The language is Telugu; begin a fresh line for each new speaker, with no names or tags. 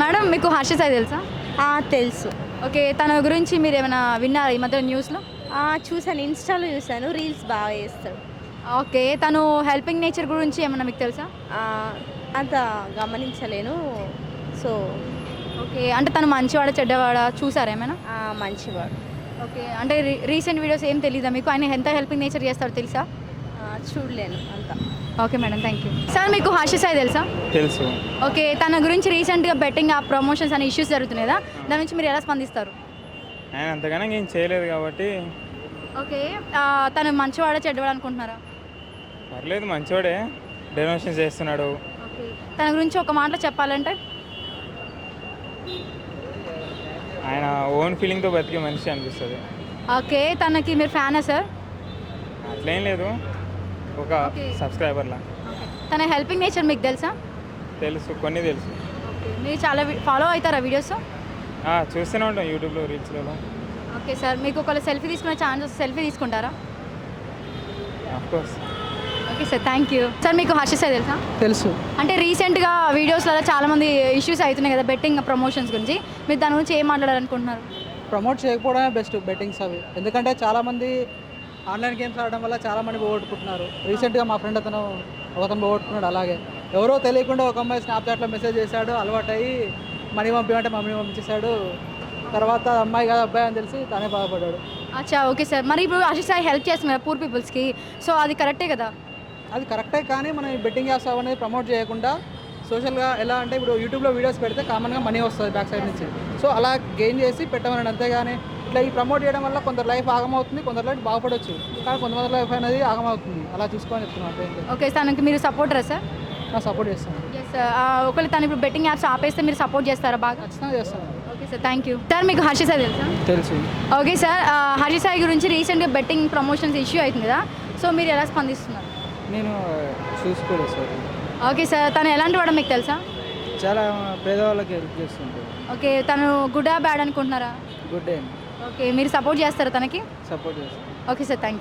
మేడం మీకు హర్ష సాయి తెలుసా?
తెలుసు.
ఓకే. తన గురించి మీరు ఏమైనా విన్నారా ఈ మధ్య న్యూస్లో?
చూసాను, ఇన్స్టాలో చూసాను, రీల్స్ బాగా చేస్తాడు.
ఓకే. తను హెల్పింగ్ నేచర్ గురించి ఏమన్నా మీకు తెలుసా?
ఆ, అంత గమనించలేను. So
okay. అంటే తను మంచివాడా చెడ్డవాడా చూసారా ఏమైనా?
మంచివాడు.
ఓకే. అంటే రీసెంట్ వీడియోస్ ఏం తెలీదా మీకు? ఆయన ఎంత హెల్పింగ్ నేచర్ చేస్తాడో తెలుసా?
చూడలేను అంత.
Okay madam, thank you. Sir మీకు హర్ష సాయి తెలుసా?
తెలుసు.
ఓకే. తన గురించి రీసెంట్గా బెట్టింగ్ ఆ ప్రమోషన్స్ అనే ఇష్యూస్ జరుగుతున్నాయి కదా, దాని నుంచి మీరు ఎలా స్పందిస్తారు?
ఆయన అంతగానో ఏం చేయలేదు కాబట్టి
ఓకే. తను మంచివాడా చెడ్డవాడా అనుకుంటున్నారా?
పర్లేదు, మంచివాడే, డొనేషన్స్ చేస్తున్నాడు.
ఓకే. తన గురించి ఒక మాటలో చెప్పాలంటే?
ఆయన ఓన్ ఫీలింగ్తో బతికే మనిషి అనిపిస్తుంది.
ఓకే. తనకి మీరు ఫ్యానా సార్?
అట్లేం లేదు, ఒక
ఓకే.
సబ్స్క్రైబర్లా.
తన హెల్పింగ్ నేచర్ మీకు తెలుసా?
తెలుసు, కొన్ని తెలుసు.
ఓకే. మీరు చాలా ఫాలో అవుతారా వీడియోస్?
చూస్తూనే ఉంటాం యూట్యూబ్లో, రీల్స్లలో.
Okay sir. మీకు ఒకవేళ సెల్ఫీ తీసుకునే ఛాన్స్ సెల్ఫీ తీసుకుంటారా?
Of course.
Okay sir, thank you. Sir మీకు హర్ష సాయి తెలుసా?
తెలుసు.
అంటే రీసెంట్గా వీడియోస్లలో చాలామంది ఇష్యూస్ అవుతున్నాయి కదా బెట్టింగ్ ప్రమోషన్స్ గురించి, మీరు దాని గురించి ఏం మాట్లాడాలనుకుంటున్నారు?
ప్రమోట్ చేయకపోవడమే బెస్ట్ బెట్టింగ్స్ అవి. ఎందుకంటే చాలామంది ఆన్లైన్ గేమ్స్ ఆడడం వల్ల చాలామంది పోగొట్టుకుంటున్నారు. రీసెంట్గా మా ఫ్రెండ్ ఒకతను పోగొట్టుకున్నాడు. అలాగే ఎవరో తెలియకుండా ఒక అమ్మాయి స్నాప్చాట్లో మెసేజ్ చేశాడు, అలవాటు అయ్యి మనీ పంపించమంటే మమ్మీ పంపించేశాడు. తర్వాత అమ్మాయి కాదు అబ్బాయి అని తెలిసి తానే బాధపడ్డాడు.
అచ్చా, ఓకే సార్. మరి ఇప్పుడు హర్ష సాయి హెల్ప్ చేస్తున్నారు పూర్ పీపుల్స్కి, సో అది కరెక్టే కదా?
అది కరెక్టే, కానీ మనం ఈ బెట్టింగ్ యాప్స్ అనేది ప్రమోట్ చేయకుండా సోషల్గా ఎలా అంటే ఇప్పుడు యూట్యూబ్లో వీడియోస్ పెడితే కామన్గా మనీ వస్తుంది బ్యాక్ సైడ్ నుంచి. సో అలా గెయిన్ చేసి పెట్టమని, అంతేగాని ఇట్లా ఈ ప్రమోట్ చేయడం వల్ల కొందరు లైఫ్ ఆగమవుతుంది, కొందరు లైఫ్ బాగుపడవచ్చు, కానీ కొంతమంది లైఫ్ అనేది ఆగమవుతుంది. అలా చూసుకొని చెప్తున్నాను.
ఓకే. తనకి మీరు సపోర్టరా సార్?
సపోర్ట్ చేస్తాను.
ఎస్. ఒకవేళ తను ఇప్పుడు బెట్టింగ్ యాప్స్ ఆపేస్తే మీరు సపోర్ట్ చేస్తారా బాగా?
ఖచ్చితంగా చేస్తాను.
Okay sir, thank you. Sir మీకు హర్ష సాయి తెలుసా?
తెలుసు.
Okay sir. హర్ష సాయి గురించి రీసెంట్గా బెట్టింగ్ ప్రమోషన్స్ ఇష్యూ అవుతుంది కదా, సో మీరు ఎలా స్పందిస్తున్నారు?
నేను చూసుకోలేదు సార్.
Okay sir. తను ఎలాంటి వాడో మీకు తెలుసా?
చాలా పేదవాళ్ళకి హెల్ప్ చేస్తుంటారు.
ఓకే. తను గుడ్ బ్యాడ్ అనుకుంటున్నారా?
Good day.
ఓకే. మీరు సపోర్ట్ చేస్తారా తనకి?
సపోర్ట్ చేస్తాను.
Okay sir, thank you.